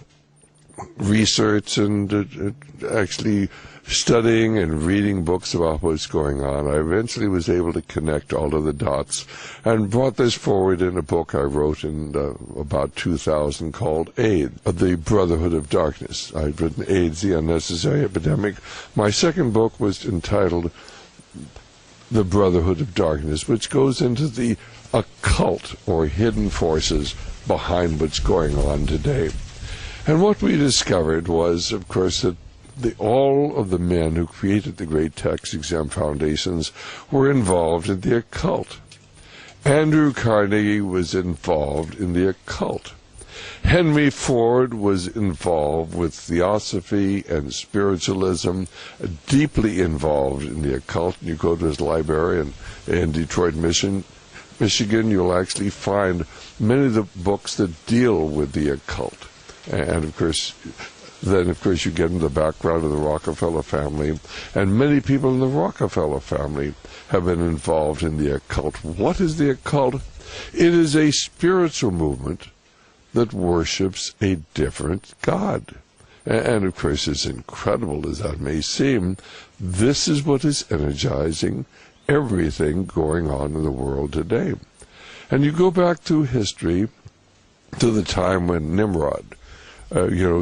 B: research and actually studying and reading books about what's going on, I eventually was able to connect all of the dots and brought this forward in a book I wrote in about 2000 called AIDS, The Brotherhood of Darkness. I'd written AIDS, the Unnecessary Epidemic. My second book was entitled The Brotherhood of Darkness, which goes into the occult or hidden forces behind what's going on today. And what we discovered was, of course, that all of the men who created the great tax-exempt foundations were involved in the occult. Andrew Carnegie was involved in the occult. Henry Ford was involved with theosophy and spiritualism, deeply involved in the occult. You go to his library in Detroit, Michigan, you'll actually find many of the books that deal with the occult. And of course, you get into the background of the Rockefeller family, and many people in the Rockefeller family have been involved in the occult. What is the occult? It is a spiritual movement that worships a different God. And of course, as incredible as that may seem, this is what is energizing everything going on in the world today. And you go back through history to the time when Nimrod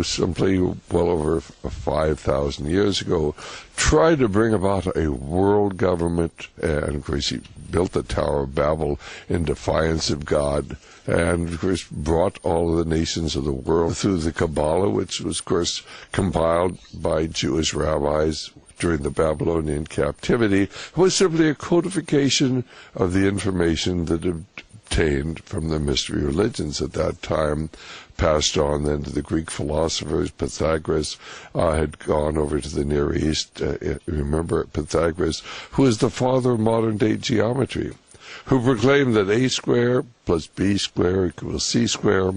B: simply well over 5,000 years ago, tried to bring about a world government, and of course he built the Tower of Babel in defiance of God, and of course brought all of the nations of the world through the Kabbalah, which was of course compiled by Jewish rabbis during the Babylonian captivity. It was simply a codification of the information that obtained from the mystery religions at that time, passed on then to the Greek philosophers. Pythagoras had gone over to the Near East. Remember Pythagoras, who is the father of modern-day geometry, who proclaimed that a square plus b square equals c square.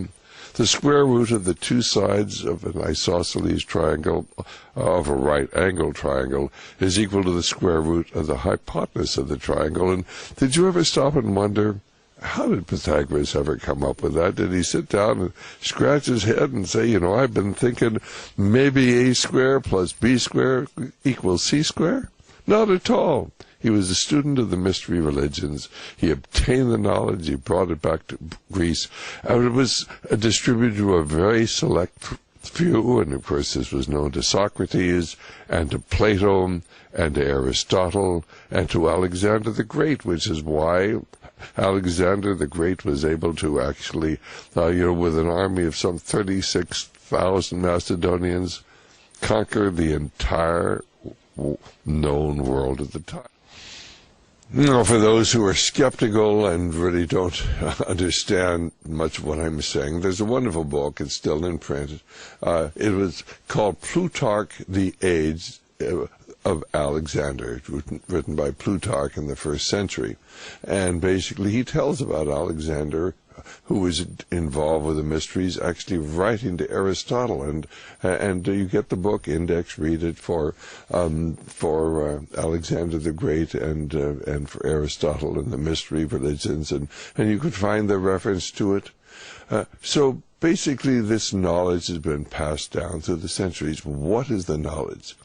B: The square root of the two sides of an isosceles triangle, of a right-angled triangle, is equal to the square root of the hypotenuse of the triangle. And did you ever stop and wonder, how did Pythagoras ever come up with that? Did he sit down and scratch his head and say, I've been thinking maybe a square plus b square equals c square? Not at all. He was a student of the mystery religions. He obtained the knowledge. He brought it back to Greece. And it was distributed to a very select few. And, of course, this was known to Socrates and to Plato and to Aristotle and to Alexander the Great, which is why Alexander the Great was able to actually, with an army of some 36,000 Macedonians, conquer the entire known world at the time. For those who are skeptical and really don't understand much of what I'm saying, there's a wonderful book. It's still in print. It was called Plutarch, the Age of Alexander, written by Plutarch in the 1st century. And basically he tells about Alexander, who was involved with the mysteries, actually writing to Aristotle. And you get the book, index, read it for Alexander the Great and for Aristotle and the mystery religions, and you could find the reference to it. So basically this knowledge has been passed down through the centuries. What is the knowledge?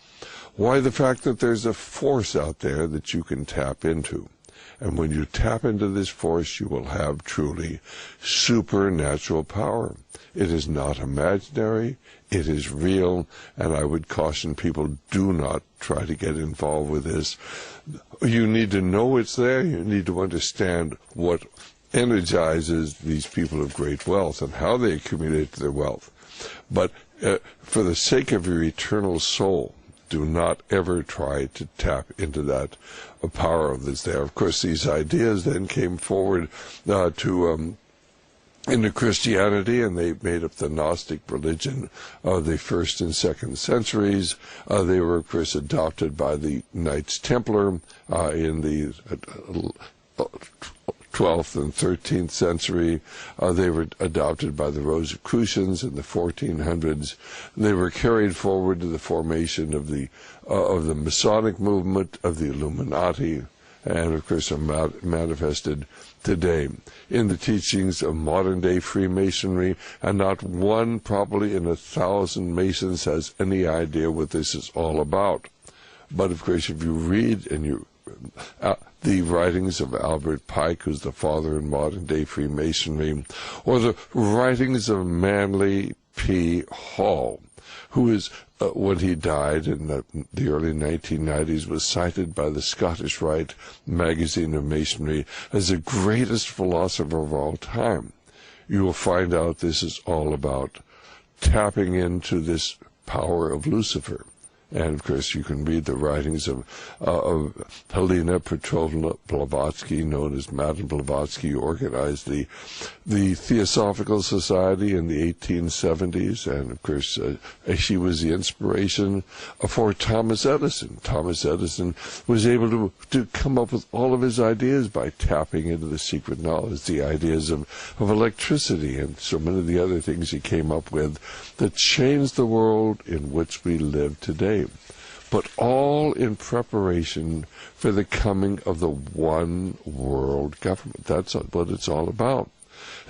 B: Why, the fact that there's a force out there that you can tap into. And when you tap into this force, you will have truly supernatural power. It is not imaginary, it is real, and I would caution people, do not try to get involved with this. You need to know it's there, you need to understand what energizes these people of great wealth and how they accumulate their wealth. But for the sake of your eternal soul, do not ever try to tap into that power that's there. Of course, these ideas then came forward into Christianity, and they made up the Gnostic religion of the 1st and 2nd centuries. They were, of course, adopted by the Knights Templar in the 12th and 13th century. They were adopted by the Rosicrucians in the 1400s. They were carried forward to the formation of the Masonic movement, of the Illuminati, and of course are manifested today in the teachings of modern-day Freemasonry, and not one probably in 1,000 Masons has any idea what this is all about. But of course, if you read the writings of Albert Pike, who's the father in modern-day Freemasonry, or the writings of Manly P. Hall, who is, when he died in the early 1990s, was cited by the Scottish Rite magazine of Masonry as the greatest philosopher of all time. You will find out this is all about tapping into this power of Lucifer. And, of course, you can read the writings of Helena Petrovna Blavatsky, known as Madame Blavatsky, who organized the Theosophical Society in the 1870s. And, of course, she was the inspiration for Thomas Edison. Thomas Edison was able to come up with all of his ideas by tapping into the secret knowledge, the ideas of electricity and so many of the other things he came up with that changed the world in which we live today. But all in preparation for the coming of the one world government. That's what it's all about.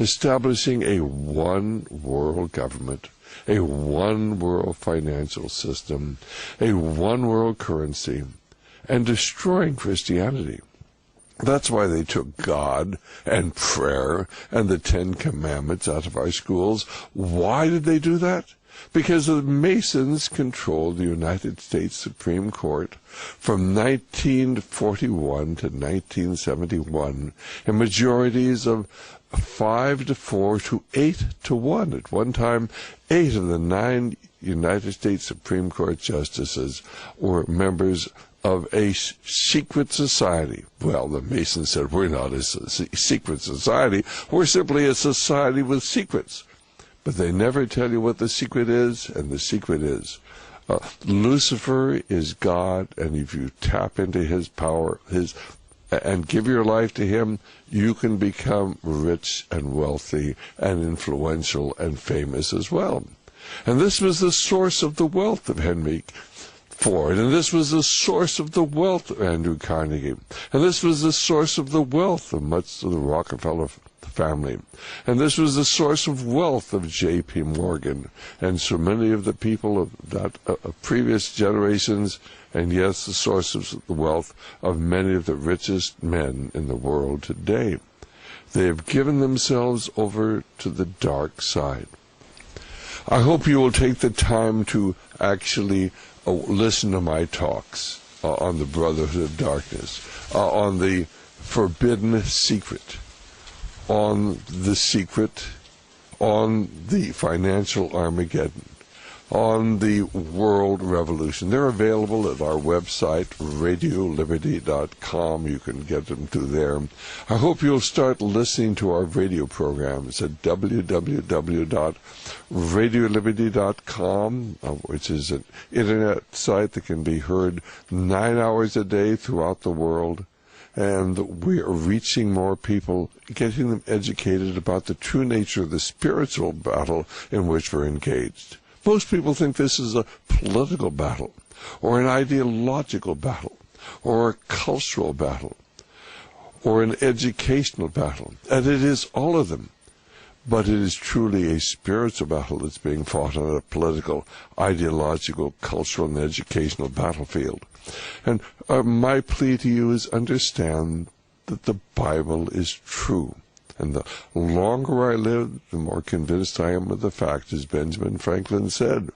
B: Establishing a one world government, a one world financial system, a one world currency, and destroying Christianity. That's why they took God and prayer and the 10 Commandments out of our schools. Why did they do that? because the Masons controlled the United States Supreme Court from 1941 to 1971 in majorities of 5-4 to 8-1. At one time, 8 of the 9 United States Supreme Court justices were members of a secret society. Well, the Masons said, we're not a secret society, we're simply a society with secrets. But they never tell you what the secret is, and the secret is Lucifer is God, and if you tap into his power, and give your life to him, you can become rich and wealthy and influential and famous as well. And this was the source of the wealth of Henry Ford, and this was the source of the wealth of Andrew Carnegie, and this was the source of the wealth of much of the Rockefeller family, and this was the source of wealth of J.P. Morgan, and so many of the people of that previous generations, and yes, the source of the wealth of many of the richest men in the world today. They have given themselves over to the dark side. I hope you will take the time to actually listen to my talks on the Brotherhood of Darkness, on the Forbidden Secret, on the Secret, on the Financial Armageddon, on the World Revolution. They're available at our website, radioliberty.com. You can get them through there. I hope you'll start listening to our radio programs at www.radioliberty.com, which is an internet site that can be heard 9 hours a day throughout the world. And we are reaching more people, getting them educated about the true nature of the spiritual battle in which we're engaged. Most people think this is a political battle, or an ideological battle, or a cultural battle, or an educational battle. And it is all of them. But it is truly a spiritual battle that's being fought on a political, ideological, cultural, and educational battlefield. And my plea to you is understand that the Bible is true. And the longer I live, the more convinced I am of the fact, as Benjamin Franklin said.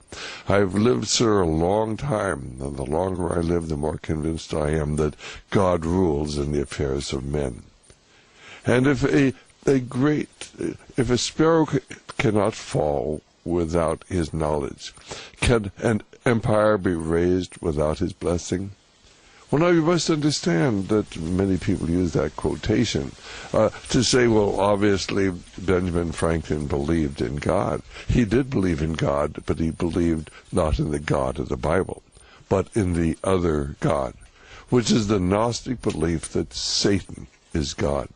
B: I've lived, sir, a long time, and the longer I live, the more convinced I am that God rules in the affairs of men. And if a sparrow cannot fall without his knowledge, can an empire be raised without his blessing? Well, now you must understand that many people use that quotation to say, well, obviously Benjamin Franklin believed in God. He did believe in God, but he believed not in the God of the Bible, but in the other God, which is the Gnostic belief that Satan is God.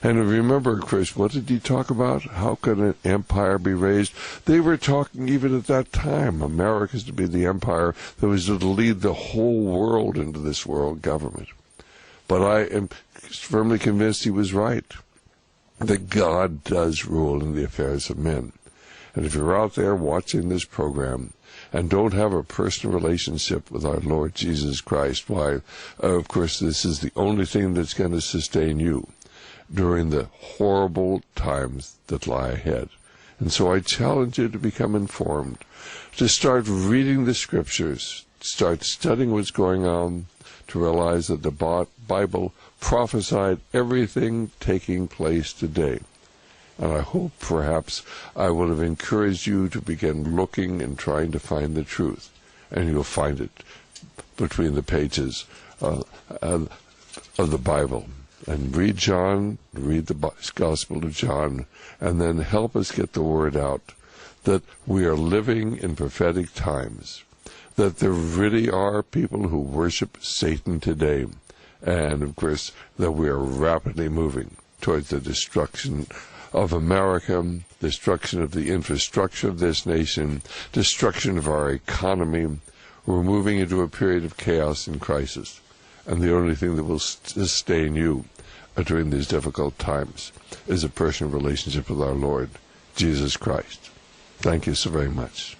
B: And remember, Chris, what did he talk about? How could an empire be raised? They were talking even at that time, America's to be the empire that was to lead the whole world into this world government. But I am firmly convinced he was right, that God does rule in the affairs of men. And if you're out there watching this program and don't have a personal relationship with our Lord Jesus Christ, why, of course, this is the only thing that's going to sustain you during the horrible times that lie ahead. And so I challenge you to become informed, to start reading the Scriptures, start studying what's going on, to realize that the Bible prophesied everything taking place today. And I hope perhaps I will have encouraged you to begin looking and trying to find the truth. And you'll find it between the pages of the Bible. And read John, read the Gospel of John, and then help us get the word out that we are living in prophetic times, that there really are people who worship Satan today, and, of course, that we are rapidly moving towards the destruction of America, destruction of the infrastructure of this nation, destruction of our economy. We're moving into a period of chaos and crisis. And the only thing that will sustain you during these difficult times is a personal relationship with our Lord Jesus Christ. Thank you so very much.